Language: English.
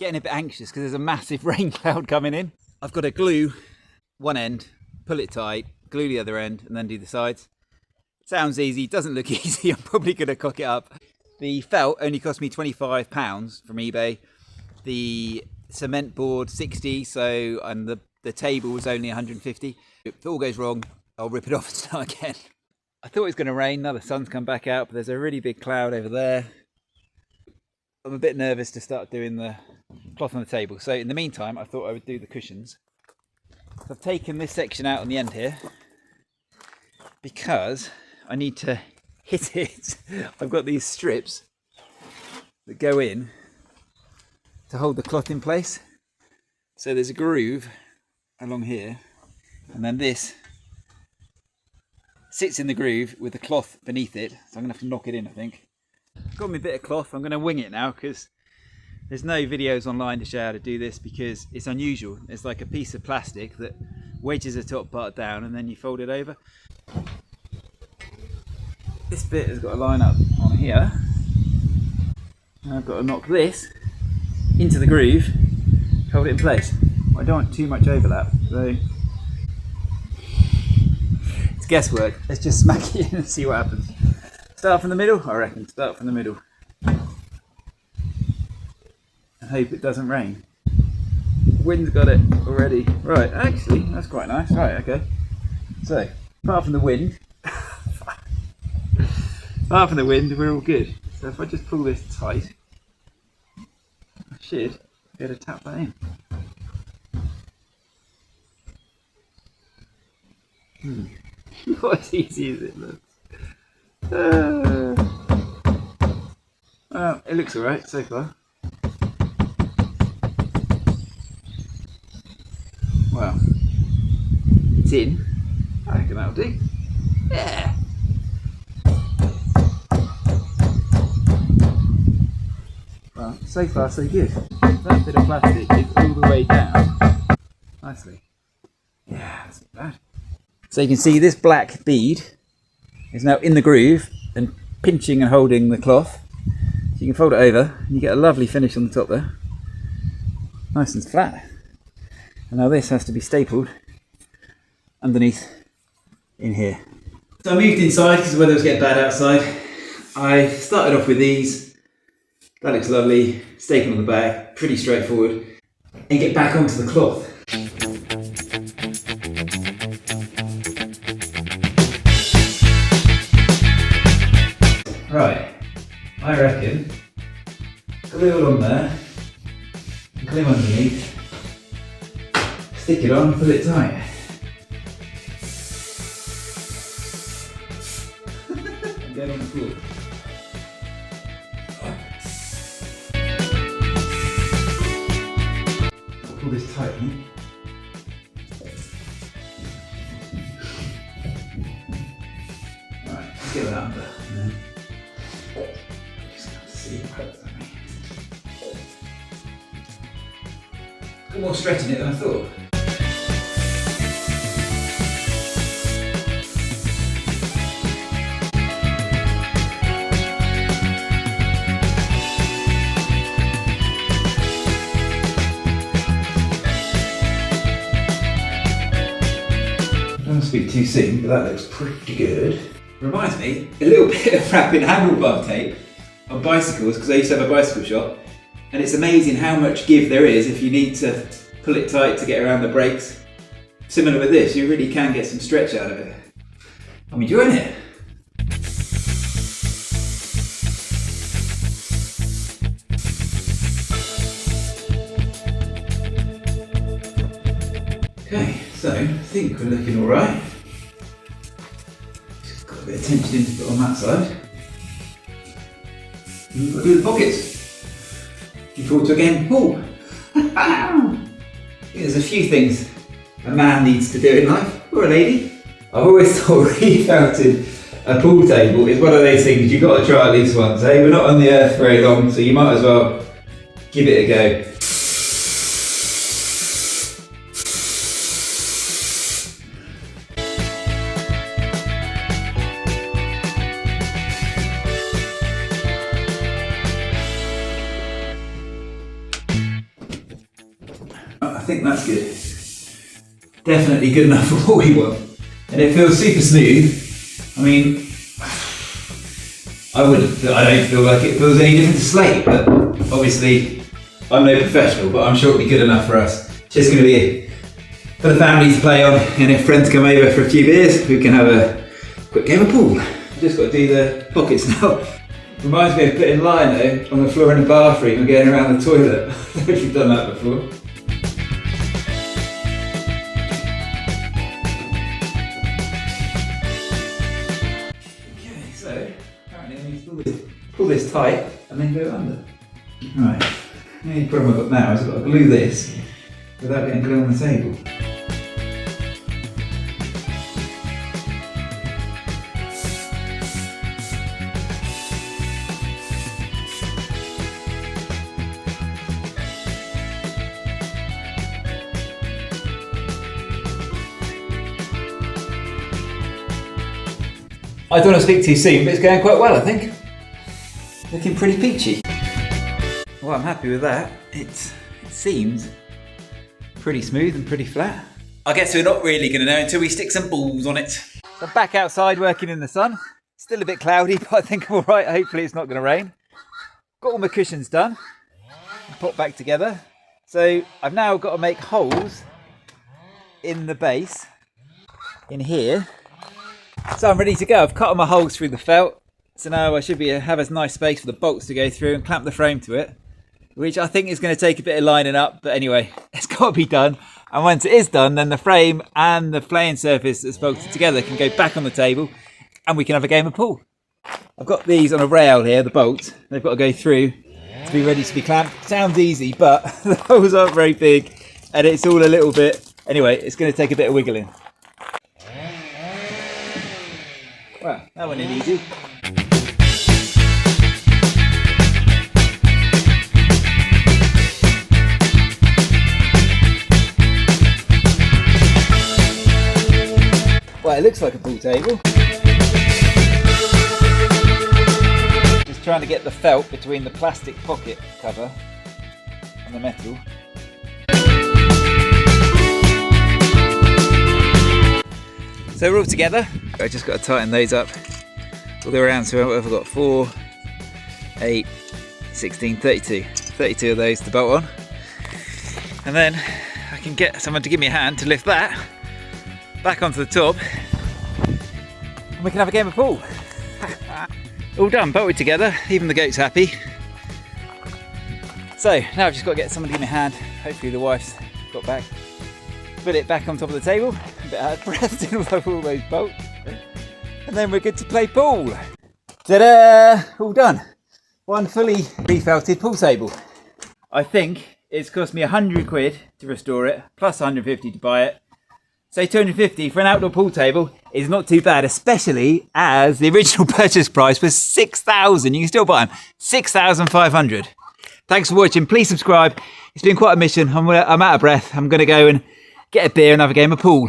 getting a bit anxious because there's a massive rain cloud coming in. I've got to glue one end, pull it tight, glue the other end, and then do the sides. Sounds easy, doesn't look easy. I'm probably going to cock it up. The felt only cost me £25 from eBay. The cement board 60, and the table was only 150. If it all goes wrong, I'll rip it off and start again. I thought it was going to rain, now the sun's come back out, but there's a really big cloud over there. I'm a bit nervous to start doing the cloth on the table. So in the meantime, I thought I would do the cushions. So I've taken this section out on the end here because I need to hit it. I've got these strips that go in to hold the cloth in place. So there's a groove along here, and then this sits in the groove with the cloth beneath it. So I'm gonna have to knock it in, I think. Got me a bit of cloth. I'm gonna wing it now because there's no videos online to show how to do this because it's unusual. It's like a piece of plastic that wedges the top part down and then you fold it over. This bit has got to line up on here. And I've got to knock this into the groove, hold it in place. I don't want too much overlap, so it's guesswork. Let's just smack it in and see what happens. Start from the middle, I reckon. Start from the middle. I hope it doesn't rain. Wind's got it already. Right, actually, that's quite nice. Right, okay. So, apart from the wind, we're all good. So if I just pull this tight, I should be able to tap that in. Not as easy as it looks. Well, it looks alright so far. Well, it's in. I reckon that'll do. Yeah. Well, so far so good. That bit of plastic is all the way down nicely. Yeah, that's not bad. So you can see this black bead is now in the groove and pinching and holding the cloth. So you can fold it over and you get a lovely finish on the top there. Nice and flat. And now this has to be stapled underneath in here. So I moved inside because the weather was getting bad outside. I started off with these. That looks lovely. Staple on the back, pretty straightforward. And get back onto the cloth. Right, I reckon glue it on there, glue underneath, stick it on, pull it tight. And get on the floor. I'll pull this tightly. Right, let's get that under. Got more stretch in it than I thought. I don't want to speak too soon, but that looks pretty good. Reminds me a little bit of wrapping handlebar tape on bicycles, because I used to have a bicycle shop, and it's amazing how much give there is if you need to pull it tight to get around the brakes. Similar with this, you really can get some stretch out of it. I'm enjoying it. Okay, so I think we're looking alright. Just got a bit of tension in to put on that side. You've got to do the pockets. You thought again, oh! There's a few things a man needs to do in life, or a lady. I've always thought refelting a pool table is one of those things you've got to try at least once, eh? We're not on the earth very long, so you might as well give it a go. think that's good. Definitely good enough for what we want. And it feels super smooth. I mean, I don't feel like it feels any different to slate, but obviously I'm no professional, but I'm sure it'll be good enough for us. It's just going to be for the family to play on, and if friends come over for a few beers, we can have a quick game of pool. Just got to do the pockets now. Reminds me of putting lino on the floor in the bathroom and going around the toilet. I don't know if you've done that before. Okay, so apparently I need to pull this tight and then go under. Right, the only problem I've got now is I've got to glue this without getting glue on the table. I don't want to speak too soon, but it's going quite well, I think. Looking pretty peachy. Well, I'm happy with that. It seems pretty smooth and pretty flat. I guess we're not really going to know until we stick some balls on it. I'm back outside working in the sun. Still a bit cloudy, but I think I'm all right. Hopefully it's not going to rain. Got all my cushions done and put back together. So I've now got to make holes in the base in here. So I'm ready to go. I've cut all my holes through the felt. So now I should have a nice space for the bolts to go through and clamp the frame to it, which I think is going to take a bit of lining up. But anyway, it's got to be done. And once it is done, then the frame and the playing surface that's bolted together can go back on the table and we can have a game of pool. I've got these on a rail here, the bolts. They've got to go through to be ready to be clamped. Sounds easy, but the holes aren't very big and it's all a little bit... Anyway, it's going to take a bit of wiggling. Well, that went in easy. Well, it looks like a pool table. Just trying to get the felt between the plastic pocket cover and the metal. So we're all together. I just got to tighten those up all the way around. So what have I got? 4, 8, 16, 32. 32 of those to bolt on. And then I can get someone to give me a hand to lift that back onto the top. And we can have a game of pool. All done, bolted together. Even the goat's happy. So now I've just got to get someone to give me a hand. Hopefully the wife's got back. Put it back on top of the table. A bit out of breath, didn't love all those bolts. And then we're good to play pool. Ta-da! All done. One fully refelted pool table. I think it's cost me 100 quid to restore it, plus 150 to buy it. So 250 for an outdoor pool table is not too bad, especially as the original purchase price was 6,000. You can still buy them. 6,500. Thanks for watching. Please subscribe. It's been quite a mission. I'm out of breath. I'm going to go and get a beer and have a game of pool.